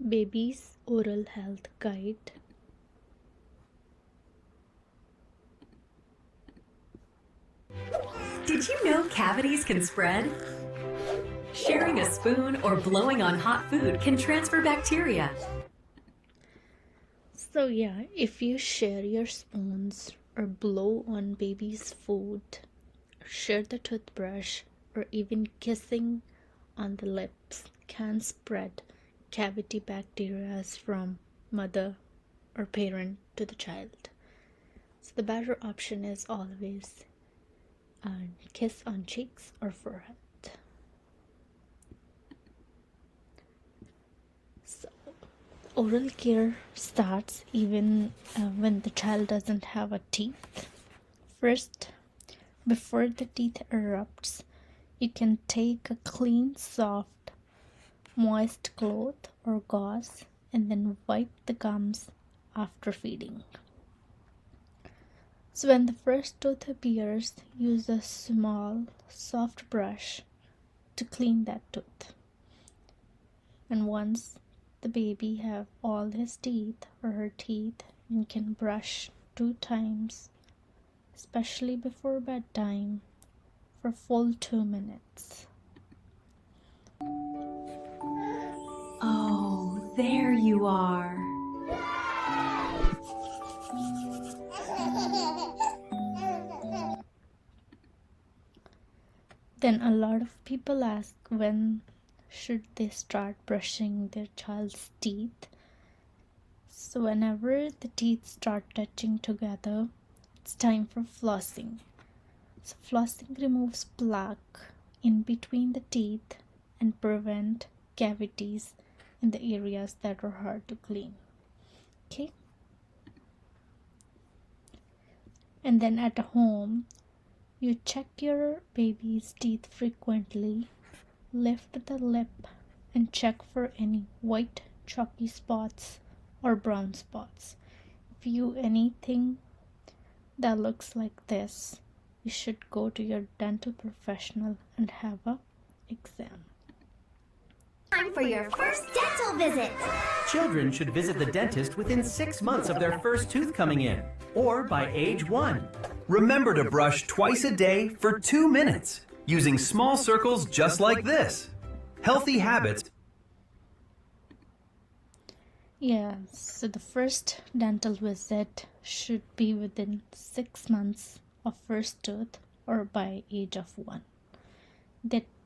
Baby's Oral Health Guide. Did you know cavities can spread? Sharing a spoon or blowing on hot food can transfer bacteria. So yeah, if you share your spoons or blow on baby's food, share the toothbrush, or even kissing on the lips can spread cavity bacteria from mother or parent to the child. So the better option is always kiss on cheeks or forehead. So oral care starts even when the child doesn't have a teeth. First, before the teeth erupts, you can take a clean, soft, moist cloth or gauze and then wipe the gums after feeding. So when the first tooth appears, use a small, soft brush to clean that tooth. And once the baby have all his teeth or her teeth, you can brush 2 times, especially before bedtime, for full 2 minutes. Oh, there you are. Then a lot of people ask when should they start brushing their child's teeth. So whenever the teeth start touching together, it's time for flossing. So flossing removes plaque in between the teeth and prevent cavities in the areas that are hard to clean. Okay? And then at home, you check your baby's teeth frequently, lift the lip and check for any white chalky spots or brown spots. If you anything that looks like this, you should go to your dental professional and have a exam. Time for your first dental visit. Children should visit the dentist within 6 months of their first tooth coming in, or by age 1. Remember to brush twice a day for 2 minutes, using small circles just like this. Healthy habits. Yeah, so the first dental visit should be within 6 months of first tooth or by age of 1.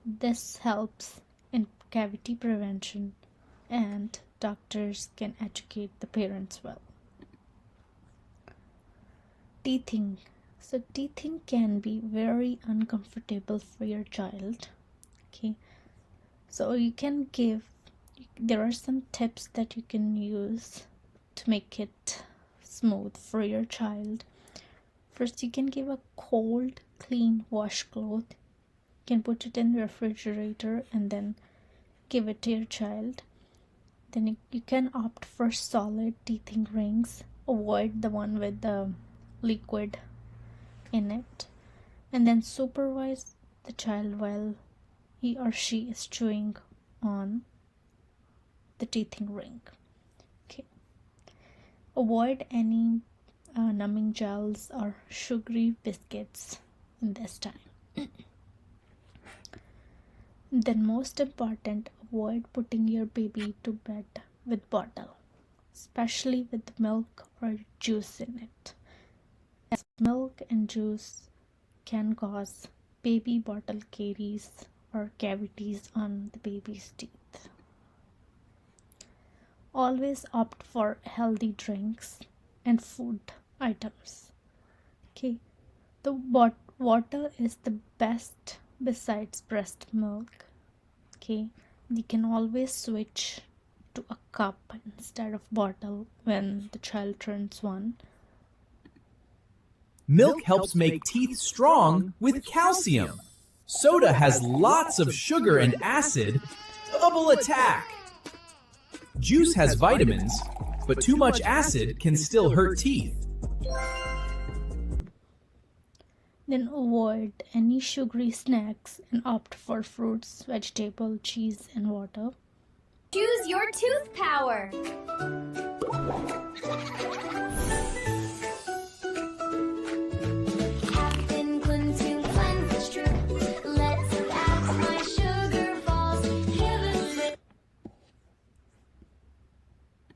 This helps in cavity prevention and doctors can educate the parents well. Teething. So teething can be very uncomfortable for your child. Okay, so there are some tips that you can use to make it smooth for your child. First, you can give a cold, clean washcloth. You can put it in the refrigerator and then give it to your child. Then you can opt for solid teething rings. Avoid the one with the liquid in it. And then supervise the child while he or she is chewing on the teething ring. Okay. Avoid any numbing gels or sugary biscuits in this time. Then most important, avoid putting your baby to bed with bottle, especially with milk or juice in it, as milk and juice can cause baby bottle caries or cavities on the baby's teeth. Always opt for healthy drinks and food items. Okay, the water is the best besides breast milk. Okay, you can always switch to a cup instead of bottle when the child turns 1. Milk helps make teeth strong with calcium. Soda has lots of sugar and acid. Double attack! Juice has vitamins, but too much acid can still hurt teeth. Then avoid any sugary snacks and opt for fruits, vegetable, cheese and water. Choose your tooth power.